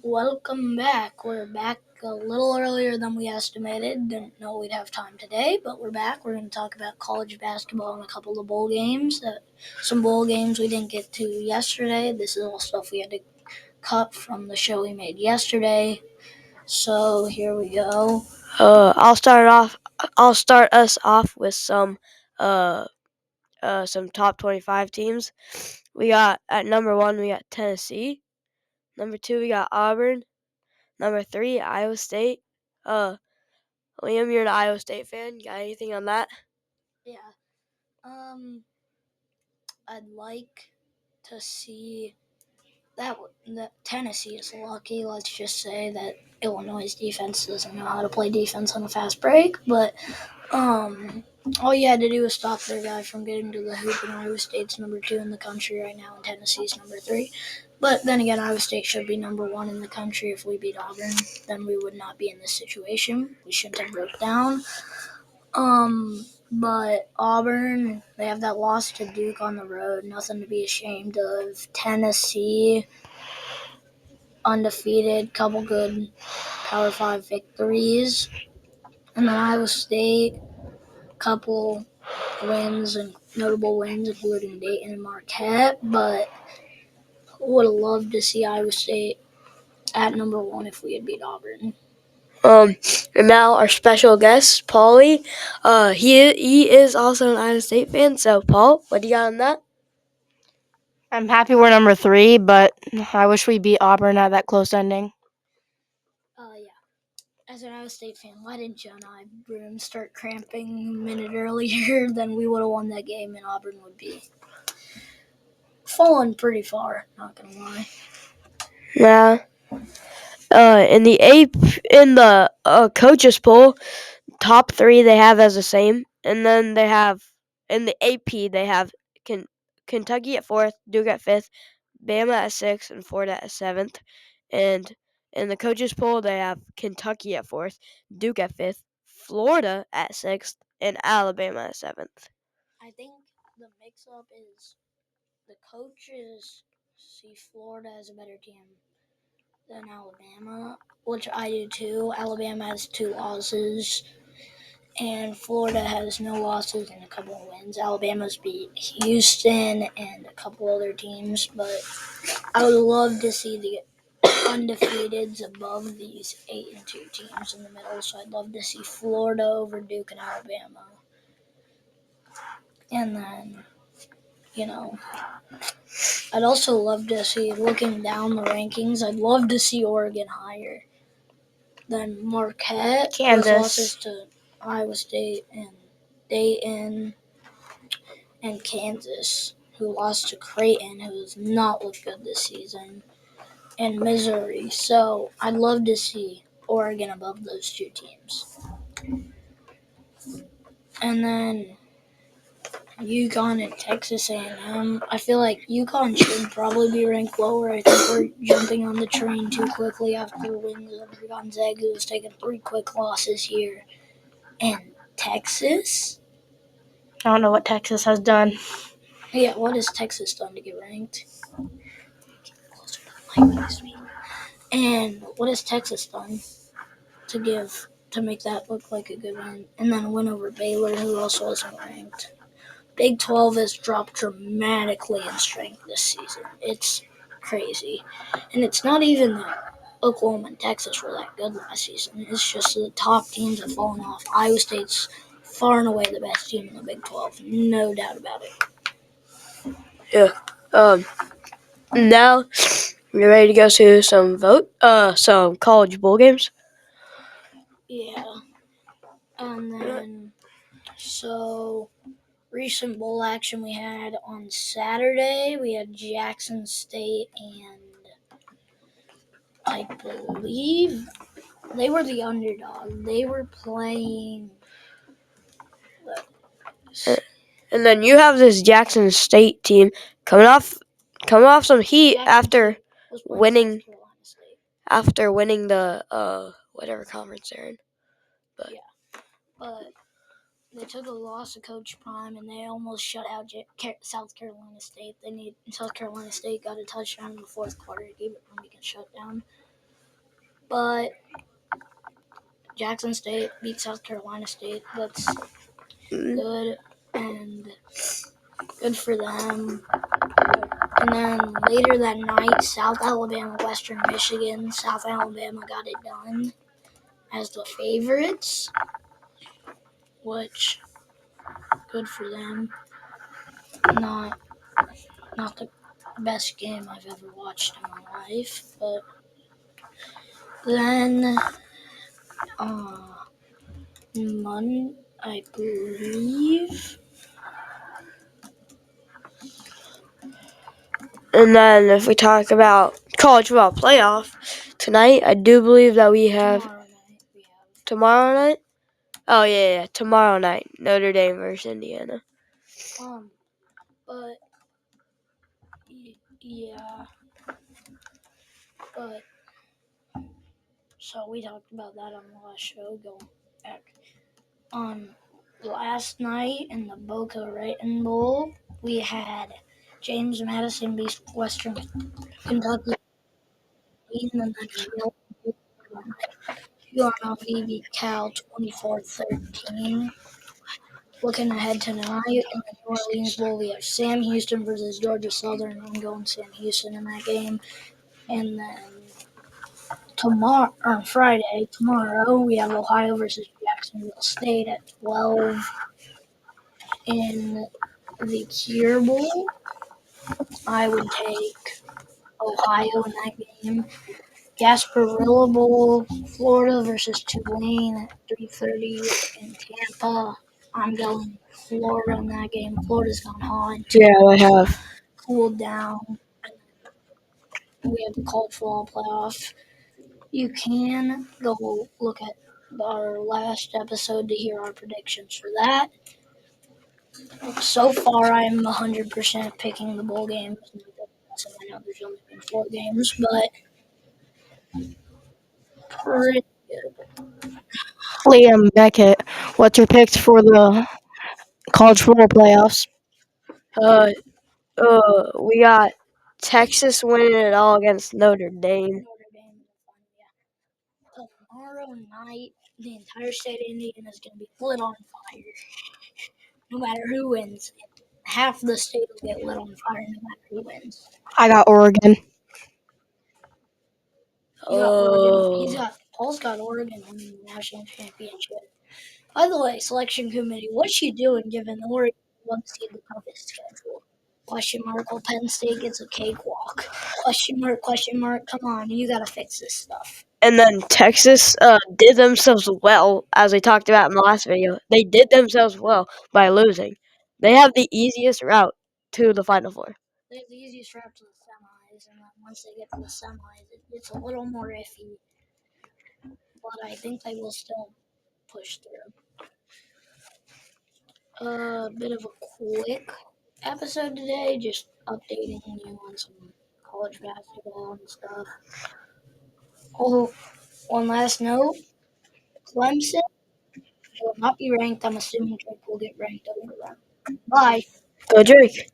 Welcome back. We're back a little earlier than we estimated. Didn't know we'd have time today, but we're back. We're going to talk about college basketball and a couple of bowl games. Some bowl games we didn't get to yesterday. This is all stuff we had to cut from the show we made yesterday. So here we go. I'll start us off with some top 25 teams. We got at number 1 we got Tennessee. Number 2 we got Auburn. Number 3 Iowa State. Liam, you're an Iowa State fan. Got anything on that? Yeah. I'd like to see that Tennessee is lucky. Let's just say that Illinois' defense doesn't know how to play defense on a fast break, but all you had to do was stop their guy from getting to the hoop, and Iowa State's number 2 in the country right now, and Tennessee's number 3. But then again, Iowa State should be number 1 in the country. If we beat Auburn, then we would not be in this situation. We shouldn't have broke down. But Auburn, they have that loss to Duke on the road. Nothing to be ashamed of. Tennessee, undefeated, couple good Power 5 victories. And then Iowa State, couple wins and notable wins, including Dayton and Marquette. But would have loved to see Iowa State at number 1 if we had beat Auburn. And now our special guest, Paulie. He is also an Iowa State fan. So, Paul, what do you got on that? I'm happy we're number 3, but I wish we beat Auburn at that close ending. Yeah. As an Iowa State fan, why didn't John Broom start cramping a minute earlier? Then we would have won that game, and Auburn would be falling pretty far. Not gonna lie. Yeah. In the coaches poll, top 3 they have as the same, and then they have in the AP they have Kentucky at 4th, Duke at 5th, Bama at 6th, and Florida at 7th. And in the coaches poll they have Kentucky at 4th, Duke at 5th, Florida at 6th, and Alabama at 7th. I think the mix-up is the coaches see Florida as a better team than Alabama, which I do too. Alabama has 2 losses, and Florida has no losses and a couple of wins. Alabama's beat Houston and a couple other teams, but I would love to see the undefeateds above these 8-2 teams in the middle. So I'd love to see Florida over Duke and Alabama. And then, I'd also love to see, looking down the rankings, I'd love to see Oregon higher than Marquette. Kansas. With losses to Iowa State and Dayton and Kansas, who lost to Creighton, who has not looked good this season, and Missouri. So I'd love to see Oregon above those 2 teams. And then UConn and Texas A&M. I feel like UConn should probably be ranked lower. I think we're jumping on the train too quickly after wins over Gonzaga, who's taken 3 quick losses here. And Texas? I don't know what Texas has done. Yeah, what has Texas done to get ranked? Closer to the mic, please. And what has Texas done to make that look like a good win? And then a win over Baylor, who also isn't ranked. Big 12 has dropped dramatically in strength this season. It's crazy. And it's not even that Oklahoma and Texas were that good last season. It's just the top teams have fallen off. Iowa State's far and away the best team in the Big 12. No doubt about it. Yeah. Now we're ready to go to some college bowl games. Yeah. And then, so recent bowl action we had on Saturday, we had Jackson State, and I believe they were the underdog. They were playing. And then you have this Jackson State team coming off some heat after winning the whatever conference they're in. But they took a loss to Coach Prime, and they almost shut out South Carolina State. South Carolina State got a touchdown in the 4th quarter to keep it from being shut down. but Jackson State beat South Carolina State. That's good and good for them. And then later that night, South Alabama, Western Michigan. South Alabama got it done as the favorites, which good for them. Not the best game I've ever watched in my life, but then Monday, I believe. And then if we talk about college football playoff tonight, I do believe that we have tomorrow night. Oh yeah, tomorrow night, Notre Dame versus Indiana. But yeah, but so we talked about that on the last show. Going back on last night in the Boca Raton Bowl, we had James Madison beat Western Kentucky in the next UNLV beat Cal 24-13. Looking ahead tonight in the New Orleans Bowl, we have Sam Houston versus Georgia Southern. I'm going Sam Houston in that game. And then tomorrow, we have Ohio versus Jacksonville State at 12 in the Cure Bowl. I would take Ohio in that game. Gasparilla Bowl, Florida versus Tulane at 3:30 in Tampa. I'm going Florida in that game. Florida's gone hot. Yeah, I have. Cooled down. We have the college football playoff. You can go look at our last episode to hear our predictions for that. So far, I'm 100% picking the bowl games. I know there's only been 4 games, but pretty good. Liam Beckett, what's your picks for the college football playoffs? We got Texas winning it all against Notre Dame. Notre Dame is fun, yeah. Tomorrow night, the entire state of Indiana is going to be lit on fire. No matter who wins, half the state will get lit on fire no matter who wins. I got Oregon. You got Oregon. Paul's got Oregon winning the national championship. By the way, selection committee, what's she doing given Oregon one seed the toughest schedule? Question mark. Well, Penn State gets a cakewalk. Question mark. Question mark. Come on, you gotta fix this stuff. And then Texas did themselves well, as we talked about in the last video. They did themselves well by losing. They have the easiest route to the Final Four. They have the easiest route to the semis, and then once they get to the semis, it's a little more iffy. But I think they will still push through. A bit of a quick episode today, just updating you on some college basketball and stuff. Oh, one last note, Clemson will not be ranked. I'm assuming Drake will get ranked over them. Bye. Go Drake.